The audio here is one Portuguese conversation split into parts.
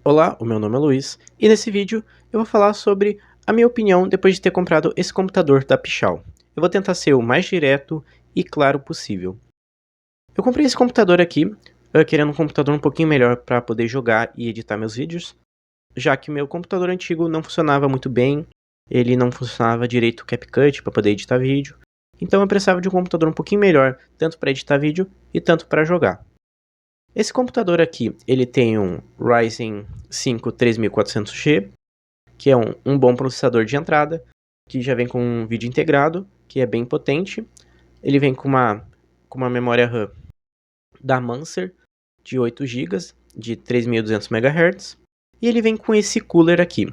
Olá, o meu nome é Luiz e nesse vídeo eu vou falar sobre a minha opinião depois de ter comprado esse computador da Pichau. Eu vou tentar ser o mais direto e claro possível. Eu comprei esse computador aqui, querendo um computador um pouquinho melhor para poder jogar e editar meus vídeos, já que meu computador antigo não funcionava muito bem, ele não funcionava direito o CapCut para poder editar vídeo, então eu precisava de um computador um pouquinho melhor, tanto para editar vídeo e tanto para jogar. Esse computador aqui, ele tem um Ryzen 5 3400G, que é um bom processador de entrada, que já vem com um vídeo integrado, que é bem potente. Ele vem com uma memória RAM da Mancer de 8 GB, de 3200 MHz, e ele vem com esse cooler aqui.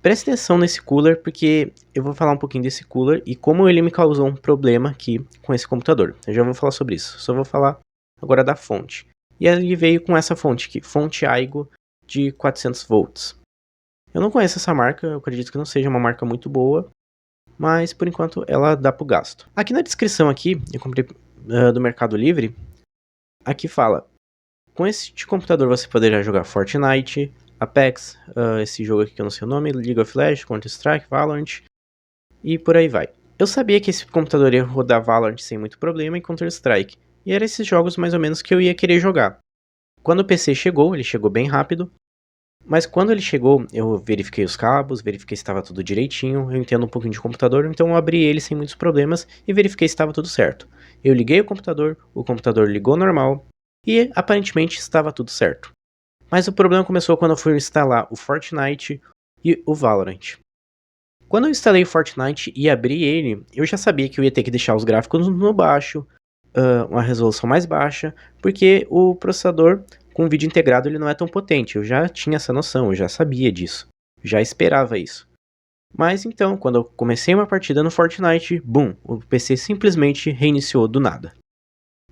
Preste atenção nesse cooler, porque eu vou falar um pouquinho desse cooler e como ele me causou um problema aqui com esse computador. Eu já vou falar sobre isso, só vou falar agora da fonte. E ele veio com essa fonte aqui, fonte Aigo de 400 volts. Eu não conheço essa marca, eu acredito que não seja uma marca muito boa, mas por enquanto ela dá pro gasto. Aqui na descrição aqui, eu comprei do Mercado Livre, aqui fala, com este computador você poderá jogar Fortnite, Apex, esse jogo aqui que eu não sei o nome, League of Legends, Counter-Strike, Valorant e por aí vai. Eu sabia que esse computador ia rodar Valorant sem muito problema e Counter-Strike, e eram esses jogos mais ou menos que eu ia querer jogar. Quando o PC chegou, ele chegou bem rápido, mas quando ele chegou, eu verifiquei os cabos, verifiquei se estava tudo direitinho, eu entendo um pouquinho de computador, então eu abri ele sem muitos problemas e verifiquei se estava tudo certo. Eu liguei o computador ligou normal e aparentemente estava tudo certo. Mas o problema começou quando eu fui instalar o Fortnite e o Valorant. Quando eu instalei o Fortnite e abri ele, eu já sabia que eu ia ter que deixar os gráficos no baixo, uma resolução mais baixa, porque o processador com vídeo integrado ele não é tão potente. Eu já tinha essa noção, eu já sabia disso, já esperava isso. Mas então, quando eu comecei uma partida no Fortnite, boom, o PC simplesmente reiniciou do nada.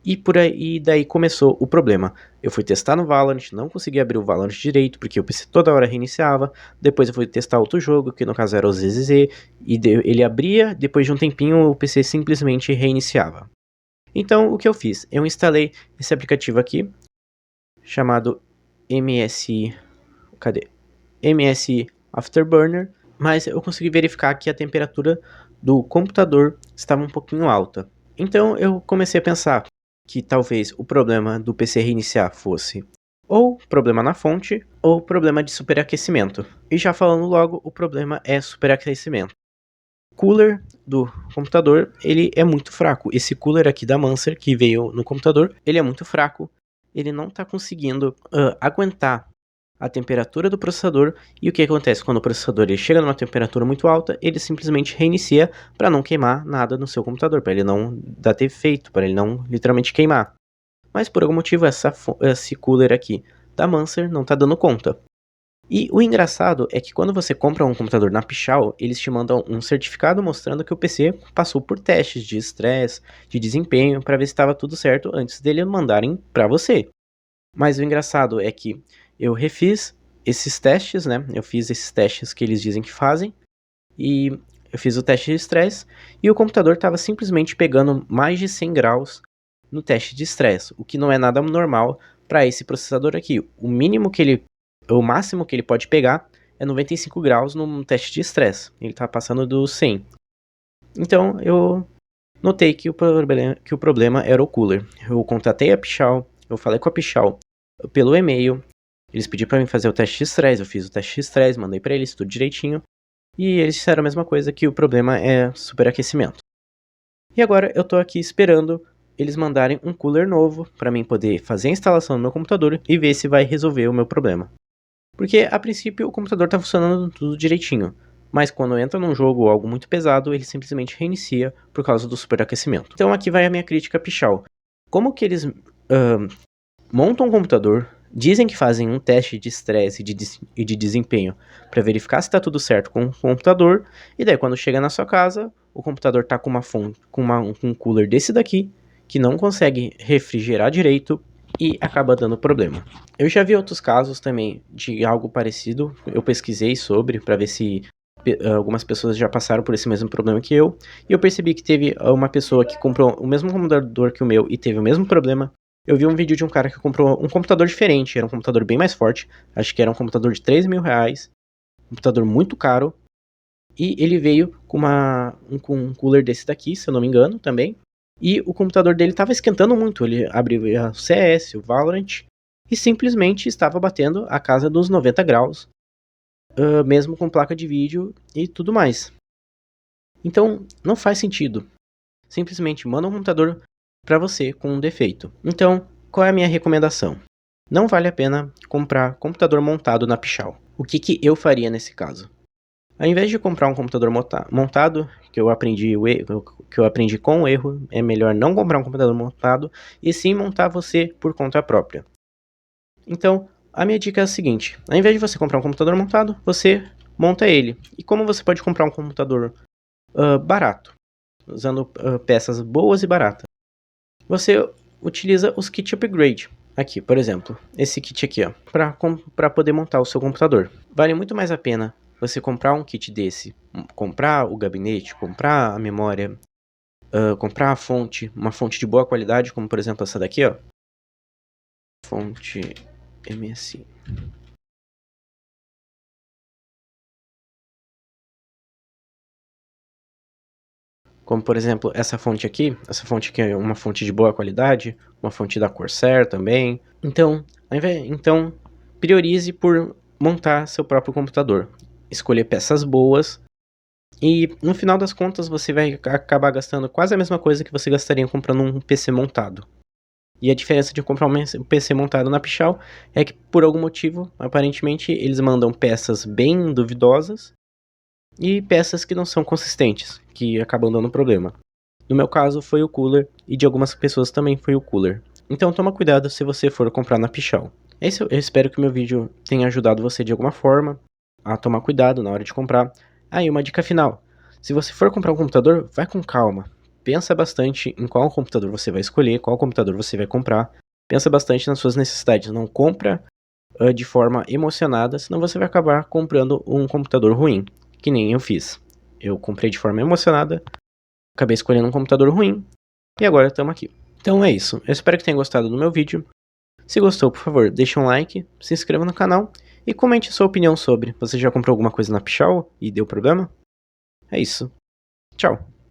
E daí começou o problema. Eu fui testar no Valorant, não consegui abrir o Valorant direito, porque o PC toda hora reiniciava. Depois eu fui testar outro jogo, que no caso era o ZZZ, e ele abria, depois de um tempinho o PC simplesmente reiniciava. Então, o que eu fiz? Eu instalei esse aplicativo aqui, chamado MS... Cadê? MS Afterburner, mas eu consegui verificar que a temperatura do computador estava um pouquinho alta. Então, eu comecei a pensar que talvez o problema do PC reiniciar fosse ou problema na fonte, ou problema de superaquecimento. E já falando logo, o problema é superaquecimento. Cooler do computador, ele é muito fraco. Esse cooler aqui da Mancer que veio no computador, ele é muito fraco. Ele não está conseguindo aguentar a temperatura do processador. E o que acontece quando o processador ele chega numa temperatura muito alta, ele simplesmente reinicia para não queimar nada no seu computador, para ele não dar defeito, para ele não literalmente queimar. Mas por algum motivo esse cooler aqui da Mancer não está dando conta. E o engraçado é que quando você compra um computador na Pichau, eles te mandam um certificado mostrando que o PC passou por testes de estresse, de desempenho, para ver se estava tudo certo antes dele mandarem para você. Mas o engraçado é que eu refiz esses testes, né? Eu fiz esses testes que eles dizem que fazem, e eu fiz o teste de estresse, e o computador estava simplesmente pegando mais de 100 graus no teste de estresse, o que não é nada normal para esse processador aqui. O máximo que ele pode pegar é 95 graus num teste de estresse. Ele está passando do 100. Então eu notei que o problema era o cooler. Eu contatei a Pichau, eu falei com a Pichau pelo e-mail. Eles pediram para mim fazer o teste de estresse, eu fiz o teste de estresse, mandei para eles tudo direitinho. E eles disseram a mesma coisa, que o problema é superaquecimento. E agora eu estou aqui esperando eles mandarem um cooler novo para mim poder fazer a instalação no meu computador e ver se vai resolver o meu problema. Porque a princípio o computador está funcionando tudo direitinho, mas quando entra num jogo ou algo muito pesado, ele simplesmente reinicia por causa do superaquecimento. Então aqui vai a minha crítica a Pichau. Como que eles montam um computador, dizem que fazem um teste de estresse e de desempenho para verificar se está tudo certo com o computador, e daí quando chega na sua casa, o computador está com uma fonte, com um cooler desse daqui, que não consegue refrigerar direito, e acaba dando problema. Eu já vi outros casos também de algo parecido, eu pesquisei sobre para ver se algumas pessoas já passaram por esse mesmo problema que eu, e eu percebi que teve uma pessoa que comprou o mesmo computador que o meu e teve o mesmo problema, Eu vi um vídeo de um cara que comprou um computador diferente, era um computador bem mais forte, acho que era um computador de 3 mil reais, um computador muito caro, e ele veio com com um cooler desse daqui, se eu não me engano, também, e o computador dele estava esquentando muito, ele abria o CS, o Valorant, e simplesmente estava batendo a casa dos 90 graus, mesmo com placa de vídeo e tudo mais. Então, não faz sentido. Simplesmente manda um computador para você com um defeito. Então, qual é a minha recomendação? Não vale a pena comprar computador montado na Pichau. O que eu faria nesse caso? Ao invés de comprar um computador montado, que eu aprendi com o erro, é melhor não comprar um computador montado e sim montar você por conta própria. Então, a minha dica é a seguinte: ao invés de você comprar um computador montado, você monta ele. E como você pode comprar um computador barato, usando peças boas e baratas? Você utiliza os kit upgrade. Aqui, por exemplo, esse kit aqui, ó, para poder montar o seu computador. Vale muito mais a pena você comprar um kit desse, comprar o gabinete, comprar a memória, comprar a fonte, uma fonte de boa qualidade, como por exemplo essa daqui, ó, fonte MSI. Como por exemplo essa fonte aqui é uma fonte de boa qualidade, uma fonte da Corsair também. Então, priorize por montar seu próprio computador, escolher peças boas e no final das contas você vai acabar gastando quase a mesma coisa que você gastaria comprando um PC montado. E a diferença de comprar um PC montado na Pichau é que por algum motivo, aparentemente, eles mandam peças bem duvidosas e peças que não são consistentes, que acabam dando problema. No meu caso foi o cooler e de algumas pessoas também foi o cooler. Então toma cuidado se você for comprar na Pichau. Eu espero que o meu vídeo tenha ajudado você de alguma forma a tomar cuidado na hora de comprar. Aí uma dica final: se você for comprar um computador, vai com calma. Pensa bastante em qual computador você vai escolher, qual computador você vai comprar. Pensa bastante nas suas necessidades. Não compra de forma emocionada, senão você vai acabar comprando um computador ruim, que nem eu fiz. Eu comprei de forma emocionada, acabei escolhendo um computador ruim e agora estamos aqui. Então é isso. Eu espero que tenha gostado do meu vídeo. Se gostou, por favor, deixe um like, se inscreva no canal e comente sua opinião sobre. Você já comprou alguma coisa na Pichau e deu problema? É isso. Tchau.